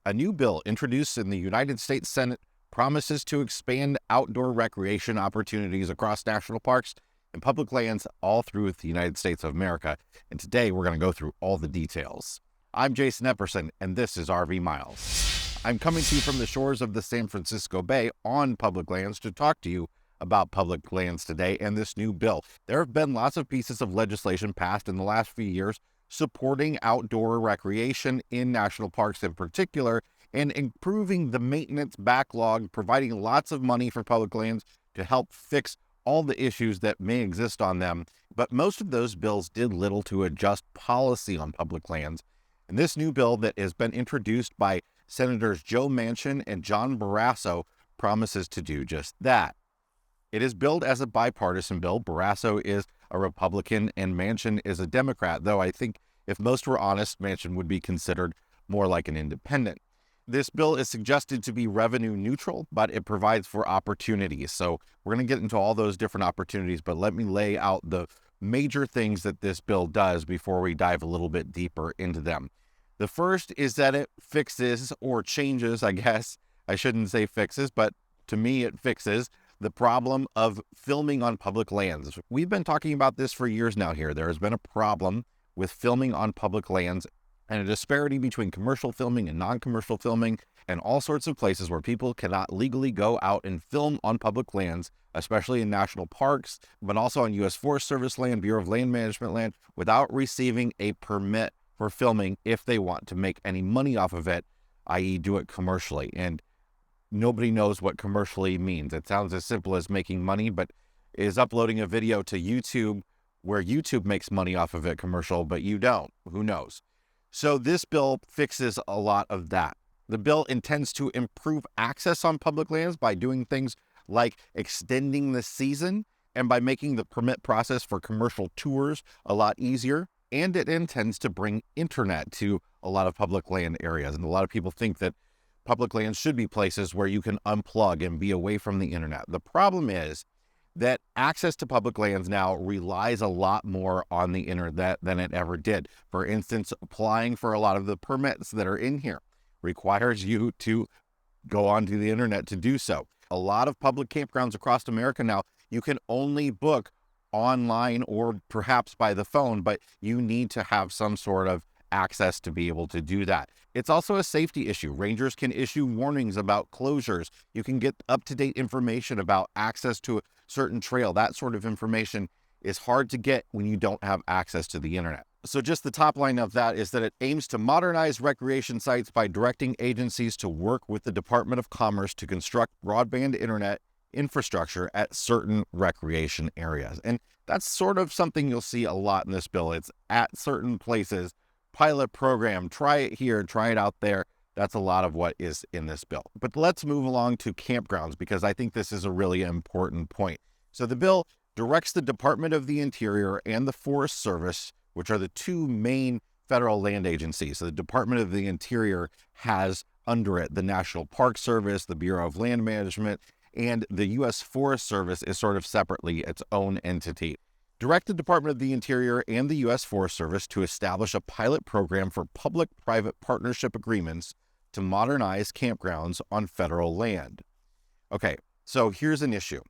A new bill introduced in the United States Senate promises to expand outdoor recreation opportunities across national parks and public lands all through the United States of America. And today we're going to go through all the details. I'm Jason Epperson, and this is RV Miles. I'm coming to you from the shores of the San Francisco Bay on public lands to talk to you about public lands today and this new bill. There have been lots of pieces of legislation passed in the last few years supporting outdoor recreation in national parks in particular, and improving the maintenance backlog, providing lots of money for public lands to help fix all the issues that may exist on them. But most of those bills did little to adjust policy on public lands. And this new bill that has been introduced by Senators Joe Manchin and John Barrasso promises to do just that. It is billed as a bipartisan bill. Barrasso is a Republican and Manchin is a Democrat, though I think if most were honest, Manchin would be considered more like an independent. This bill is suggested to be revenue neutral, but it provides for opportunities. So we're going to get into all those different opportunities, but let me lay out the major things that this bill does before we dive a little bit deeper into them. The first is that it fixes or changes, I guess. I shouldn't say fixes, but to me it fixes the problem of filming on public lands. We've been talking about this for years now here. There has been a problem with filming on public lands and a disparity between commercial filming and non-commercial filming and all sorts of places where people cannot legally go out and film on public lands, especially in national parks, but also on U.S. Forest Service land, Bureau of Land Management land, without receiving a permit for filming if they want to make any money off of it, i.e. do it commercially. And nobody knows what commercially means. It sounds as simple as making money, but is uploading a video to YouTube where YouTube makes money off of it commercial, but you don't. Who knows? So this bill fixes a lot of that. The bill intends to improve access on public lands by doing things like extending the season and by making the permit process for commercial tours a lot easier. And it intends to bring internet to a lot of public land areas. And a lot of people think that public lands should be places where you can unplug and be away from the internet. The problem is that access to public lands now relies a lot more on the internet than it ever did. For instance, applying for a lot of the permits that are in here requires you to go onto the internet to do so. A lot of public campgrounds across America now, you can only book online or perhaps by the phone, but you need to have some sort of access to be able to do that. It's also a safety issue. Rangers can issue warnings about closures. You can get up-to-date information about access to a certain trail. That sort of information is hard to get when you don't have access to the internet. So just the top line of that is that it aims to modernize recreation sites by directing agencies to work with the Department of Commerce to construct broadband internet infrastructure at certain recreation areas. And that's sort of something you'll see a lot in this bill. It's at certain places. Pilot program, try it here, try it out there. That's a lot of what is in this bill. But let's move along to campgrounds because I think this is a really important point. So the bill directs the Department of the Interior and the Forest Service, which are the two main federal land agencies. So the Department of the Interior has under it the National Park Service, the Bureau of Land Management, and the U.S. Forest Service is sort of separately its own entity. Direct the Department of the Interior and the U.S. Forest Service to establish a pilot program for public-private partnership agreements to modernize campgrounds on federal land. Okay, so here's an issue.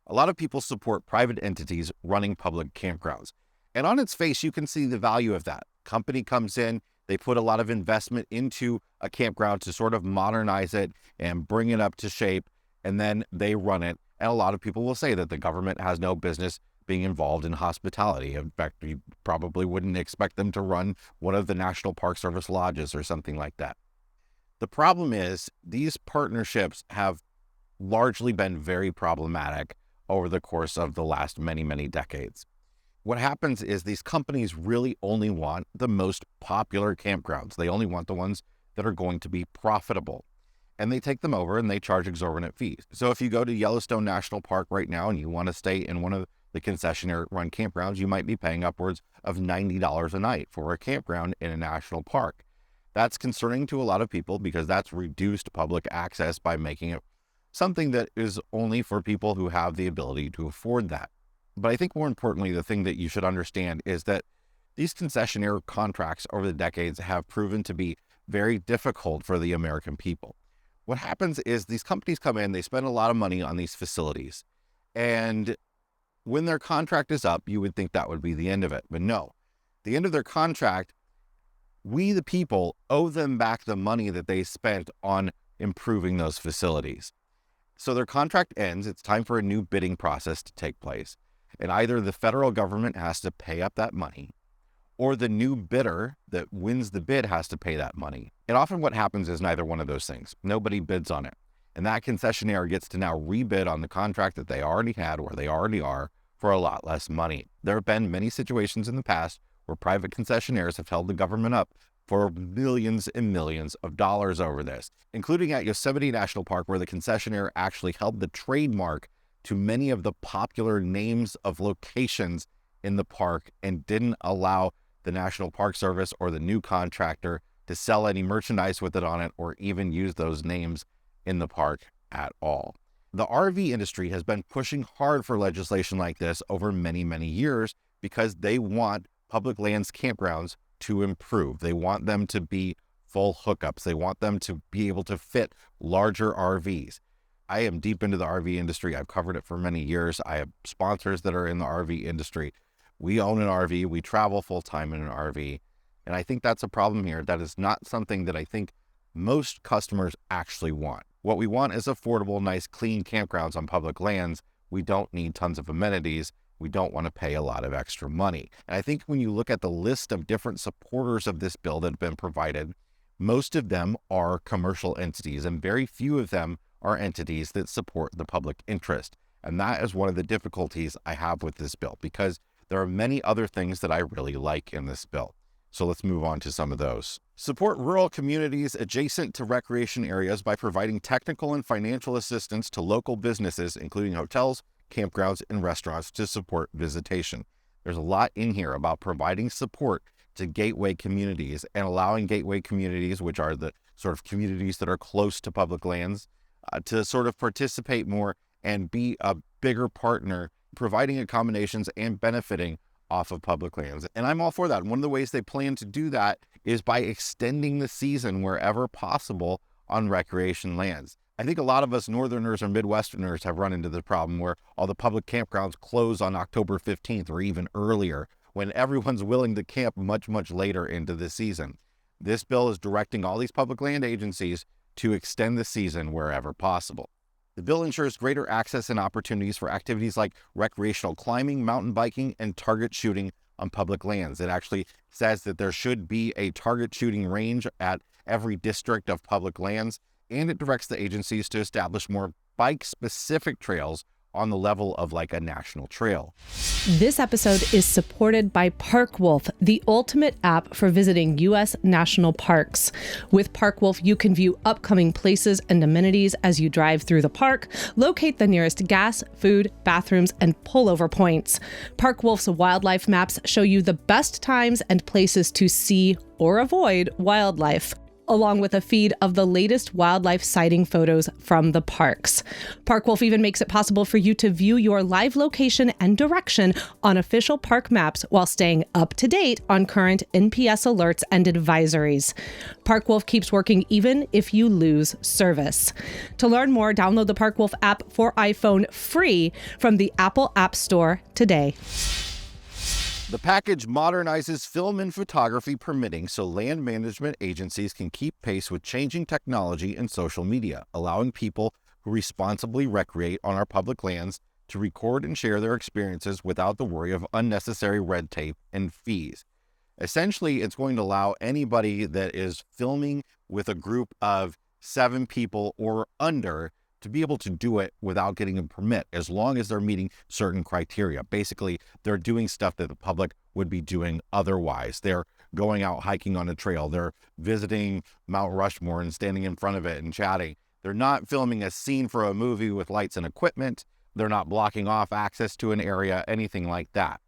A lot of people support private entities running public campgrounds. And on its face, you can see the value of that. Company comes in, they put a lot of investment into a campground to sort of modernize it and bring it up to shape, and then they run it. And a lot of people will say that the government has no business being involved in hospitality. In fact, you probably wouldn't expect them to run one of the National Park Service lodges or something like that. The problem is these partnerships have largely been very problematic over the course of the last many, many decades. What happens is these companies really only want the most popular campgrounds. They only want the ones that are going to be profitable. And they take them over and they charge exorbitant fees. So if you go to Yellowstone National Park right now and you want to stay in one of the concessionaire-run campgrounds, you might be paying upwards of $90 a night for a campground in a national park. That's concerning to a lot of people because that's reduced public access by making it something that is only for people who have the ability to afford that. But I think more importantly, the thing that you should understand is that these concessionaire contracts over the decades have proven to be very difficult for the American people. What happens is these companies come in, they spend a lot of money on these facilities, and when their contract is up, you would think that would be the end of it. But no, the end of their contract, we, the people, owe them back the money that they spent on improving those facilities. So their contract ends. It's time for a new bidding process to take place. And either the federal government has to pay up that money, or the new bidder that wins the bid has to pay that money. And often what happens is neither one of those things. Nobody bids on it. And that concessionaire gets to now rebid on the contract that they already had, where they already are, for a lot less money. There have been many situations in the past where private concessionaires have held the government up for millions and millions of dollars over this, including at Yosemite National Park, where the concessionaire actually held the trademark to many of the popular names of locations in the park and didn't allow the National Park Service or the new contractor to sell any merchandise with it on it or even use those names in the park at all. The RV industry has been pushing hard for legislation like this over many, many years because they want public lands campgrounds to improve. They want them to be full hookups. They want them to be able to fit larger RVs. I am deep into the RV industry. I've covered it for many years. I have sponsors that are in the RV industry. We own an RV. We travel full-time in an RV. And I think that's a problem here. That is not something that I think most customers actually want. What we want is affordable, nice, clean campgrounds on public lands. We don't need tons of amenities. We don't want to pay a lot of extra money. And I think when you look at the list of different supporters of this bill that have been provided, most of them are commercial entities, and very few of them are entities that support the public interest. And that is one of the difficulties I have with this bill, because there are many other things that I really like in this bill. So let's move on to some of those. Support rural communities adjacent to recreation areas by providing technical and financial assistance to local businesses, including hotels, campgrounds, and restaurants, to support visitation. There's a lot in here about providing support to gateway communities and allowing gateway communities, which are the sort of communities that are close to public lands, to sort of participate more and be a bigger partner, providing accommodations and benefiting off of public lands. And I'm all for that. And one of the ways they plan to do that is by extending the season wherever possible on recreation lands. I think a lot of us Northerners or Midwesterners have run into the problem where all the public campgrounds close on October 15th or even earlier, when everyone's willing to camp much, much later into the season. This bill is directing all these public land agencies to extend the season wherever possible. The bill ensures greater access and opportunities for activities like recreational climbing, mountain biking, and target shooting on public lands. It actually says that there should be a target shooting range at every district of public lands, and it directs the agencies to establish more bike-specific trails on the level of like a national trail. This episode is supported by ParkWolf, the ultimate app for visiting U.S. national parks. With ParkWolf, you can view upcoming places and amenities as you drive through the park, locate the nearest gas, food, bathrooms, and pullover points. ParkWolf's wildlife maps show you the best times and places to see or avoid wildlife, along with a feed of the latest wildlife sighting photos from the parks. ParkWolf even makes it possible for you to view your live location and direction on official park maps while staying up to date on current NPS alerts and advisories. ParkWolf keeps working even if you lose service. To learn more, download the ParkWolf app for iPhone free from the Apple App Store today. The package modernizes film and photography permitting so land management agencies can keep pace with changing technology and social media, allowing people who responsibly recreate on our public lands to record and share their experiences without the worry of unnecessary red tape and fees. Essentially, it's going to allow anybody that is filming with a group of 7 people or under to be able to do it without getting a permit, as long as they're meeting certain criteria. Basically, they're doing stuff that the public would be doing otherwise. They're going out hiking on a trail. They're visiting Mount Rushmore and standing in front of it and chatting. They're not filming a scene for a movie with lights and equipment. They're not blocking off access to an area, anything like that.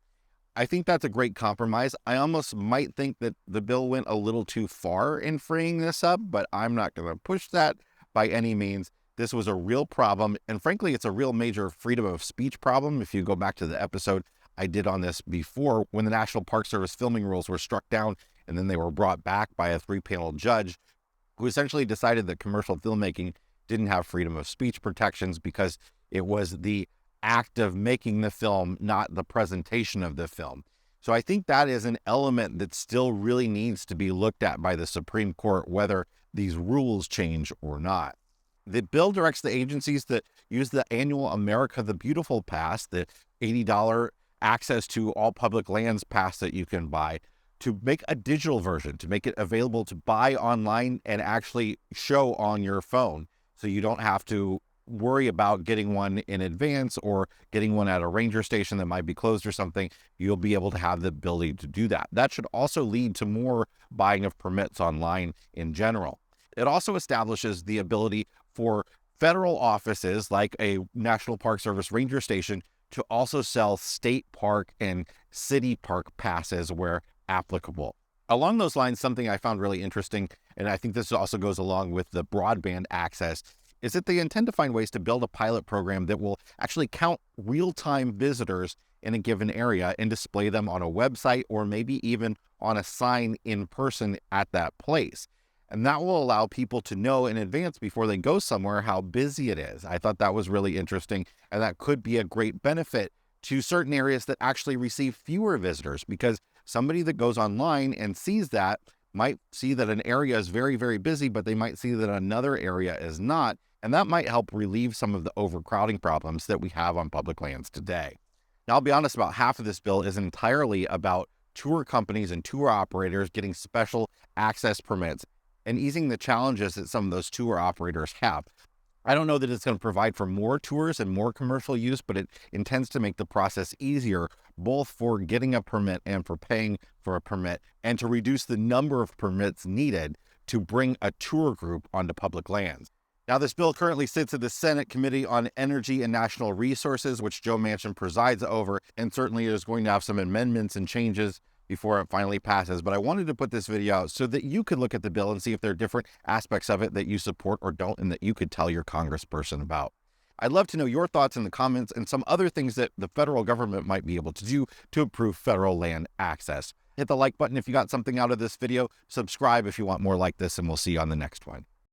I think that's a great compromise. I almost might think that the bill went a little too far in freeing this up, but I'm not going to push that by any means. This was a real problem, and frankly, it's a real major freedom of speech problem. If you go back to the episode I did on this before, when the National Park Service filming rules were struck down and then they were brought back by a 3-panel judge who essentially decided that commercial filmmaking didn't have freedom of speech protections because it was the act of making the film, not the presentation of the film. So I think that is an element that still really needs to be looked at by the Supreme Court, whether these rules change or not. The bill directs the agencies that use the annual America the Beautiful Pass, the $80 access to all public lands pass that you can buy, to make a digital version, to make it available to buy online and actually show on your phone. So you don't have to worry about getting one in advance or getting one at a ranger station that might be closed or something. You'll be able to have the ability to do that. That should also lead to more buying of permits online in general. It also establishes the ability for federal offices like a National Park Service ranger station to also sell state park and city park passes where applicable. Along those lines, something I found really interesting, and I think this also goes along with the broadband access, is that they intend to find ways to build a pilot program that will actually count real-time visitors in a given area and display them on a website or maybe even on a sign in person at that place. And that will allow people to know in advance before they go somewhere how busy it is. I thought that was really interesting, and that could be a great benefit to certain areas that actually receive fewer visitors, because somebody that goes online and sees that might see that an area is very, very busy, but they might see that another area is not, and that might help relieve some of the overcrowding problems that we have on public lands today. Now, I'll be honest, about half of this bill is entirely about tour companies and tour operators getting special access permits and easing the challenges that some of those tour operators have. I don't know that it's going to provide for more tours and more commercial use, but it intends to make the process easier, both for getting a permit and for paying for a permit, and to reduce the number of permits needed to bring a tour group onto public lands. Now, this bill currently sits at the Senate Committee on Energy and National Resources, which Joe Manchin presides over, and certainly is going to have some amendments and changes before it finally passes. But I wanted to put this video out so that you could look at the bill and see if there are different aspects of it that you support or don't, and that you could tell your congressperson about. I'd love to know your thoughts in the comments and some other things that the federal government might be able to do to improve federal land access. Hit the like button if you got something out of this video, subscribe if you want more like this, and we'll see you on the next one.